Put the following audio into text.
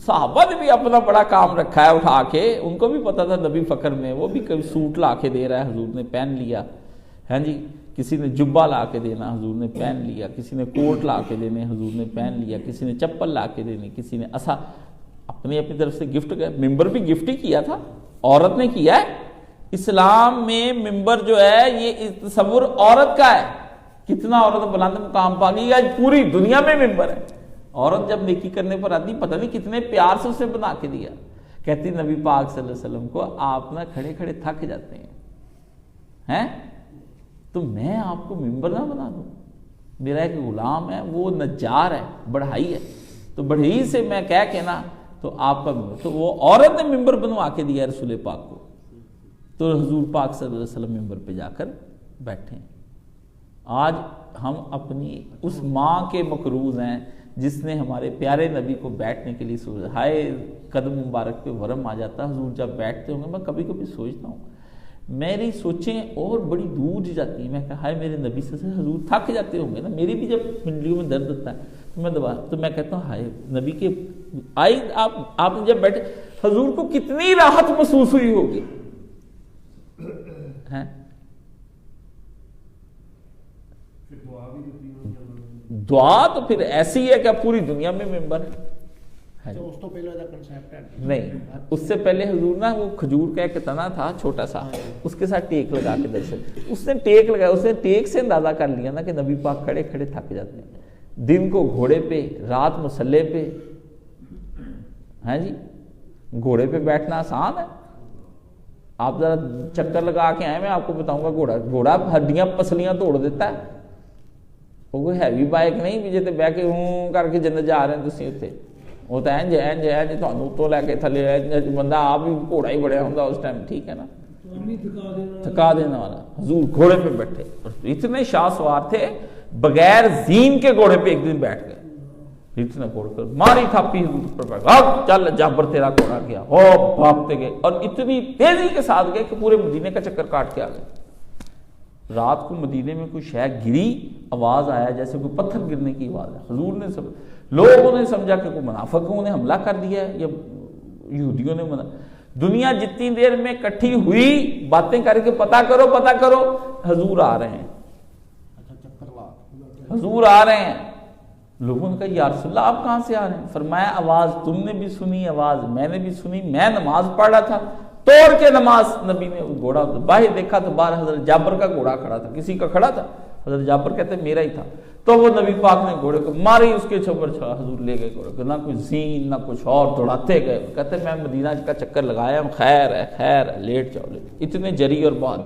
صحابہ نے بھی اپنا بڑا کام رکھا ہے اٹھا کے، ان کو بھی پتا تھا نبی فقر میں، وہ بھی کبھی سوٹ لا کے دے رہا ہے، حضور نے پہن لیا، ہاں جی، کسی نے جبہ لا کے دینا، حضور نے پہن لیا، کسی نے کوٹ لا کے دینے، حضور نے پہن لیا، کسی نے چپل لا کے دینے، کسی نے عصا، اپنی اپنی طرف سے گفٹ کیا، ممبر بھی گفٹ ہی کیا تھا، عورت نے کیا ہے۔ اسلام میں ممبر جو ہے یہ تصور عورت کا ہے، کتنا عورت بلند مقام پا گئی، آج پوری دنیا میں ممبر ہے۔ عورت جب نیکی کرنے پر آتی، پتہ نہیں کتنے پیار سے اسے بنا کے دیا، کہتی نبی پاک صلی اللہ علیہ وسلم کو آپ نہ کھڑے کھڑے تھک جاتے ہیں تو میں آپ کو ممبر نہ بنا دوں، میرا ایک غلام ہے وہ نجار ہے، بڑھائی ہے، تو بڑھئی سے میں کہہ کے نا تو آپ کا ممبر، تو وہ عورت نے ممبر بنوا کے دیا رسول پاک کو، تو حضور پاک صلی اللہ علیہ وسلم ممبر پہ جا کر بیٹھے۔ آج ہم اپنی اس ماں کے مقروض ہیں جس نے ہمارے پیارے نبی کو بیٹھنے کے لیے سوچا، ہائے قدم مبارک پہ ورم آ جاتا حضور جب بیٹھتے ہوں گے۔ میں کبھی کبھی سوچتا ہوں، میری سوچیں اور بڑی دور جاتی ہیں، میں کہا ہائے میرے نبی سے حضور تھک جاتے ہوں گے نا، میری بھی جب پنڈلیوں میں درد ہوتا ہے تو میں کہتا ہوں ہائے نبی کے آئی آپ جب بیٹھے حضور کو کتنی راحت محسوس ہوئی ہوگی۔ دعا تو پھر ایسی ہے کہ پوری دنیا میں ممبر ہے۔ اس تو پہلے دا کنسیپٹ ہے نہیں، اس سے پہلے حضور نا وہ کھجور کا ایک تنا تھا چھوٹا سا، اس کے ساتھ ٹیک لگا کے درسل، اس نے ٹیک لگایا، اس نے ٹیک سے اندازہ کر لیا نا کہ نبی پاک کھڑے کھڑے تھک جاتے ہیں، دن کو گھوڑے پہ، رات مسلح پہ، ہیں جی، گھوڑے پہ بیٹھنا آسان ہے؟ آپ ذرا چکر لگا کے آئے، میں آپ کو بتاؤں گا، گھوڑا ہڈیاں پسلیاں توڑ دیتا ہے، وہ کوئی ہیوی بائک نہیں بھی جتے بہ کے ہوں کر کے جنت جا رہے ہیں تسی اتنے، وہ تو اینج تھانوں اتوں لے کے تھلے بندہ آپ بھی گھوڑا ہی بڑھیا ہوتا اس ٹائم، ٹھیک ہے نا، تھکا دینے والا۔ حضور گھوڑے پہ بیٹھے، اتنے شاہ سوار تھے، بغیر زین کے گھوڑے پہ ایک دن بیٹھ گئے، اتنا گھوڑے پر ماری تھاپی حضور پر بیٹھ، چل جابر تیرا گھوڑا گیا، ہو بھاگتے گئے، اور اتنی تیزی کے ساتھ گئے کہ پورے مدینے کا چکر کاٹ کے آ گئے۔ رات کو مدینے میں کوئی شے گری، آواز آیا جیسے کوئی پتھر گرنے کی آواز ہے، حضور نے لوگوں نے سمجھا کہ کوئی منافقوں نے حملہ کر دیا ہے یا یہودیوں نے دنیا جتنی دیر میں کٹھی ہوئی باتیں کر کے پتہ کرو حضور آ رہے ہیں، حضور آ رہے ہیں۔ لوگوں نے کہا یا رسول اللہ آپ کہاں سے آ رہے ہیں؟ فرمایا آواز تم نے بھی سنی، آواز میں نے بھی سنی، میں نماز پڑھ رہا تھا، توڑ کے نماز نبی نے گھوڑا باہر دیکھا تو باہر حضرت جابر کا گھوڑا کھڑا تھا، کسی کا کھڑا تھا، حضرت جابر کہتے ہیں میرا ہی تھا، تو وہ نبی پاک نے گھوڑے کو ماری، اس کے چھپر چھڑا، حضور لے گئے گھوڑے کو، نہ کوئی زین نہ کچھ اور، دوڑاتے گئے، کہتے ہیں میں مدینہ کا چکر لگایا ہوں، خیر ہے لیٹ جاؤ، اتنے جری اور بہادر۔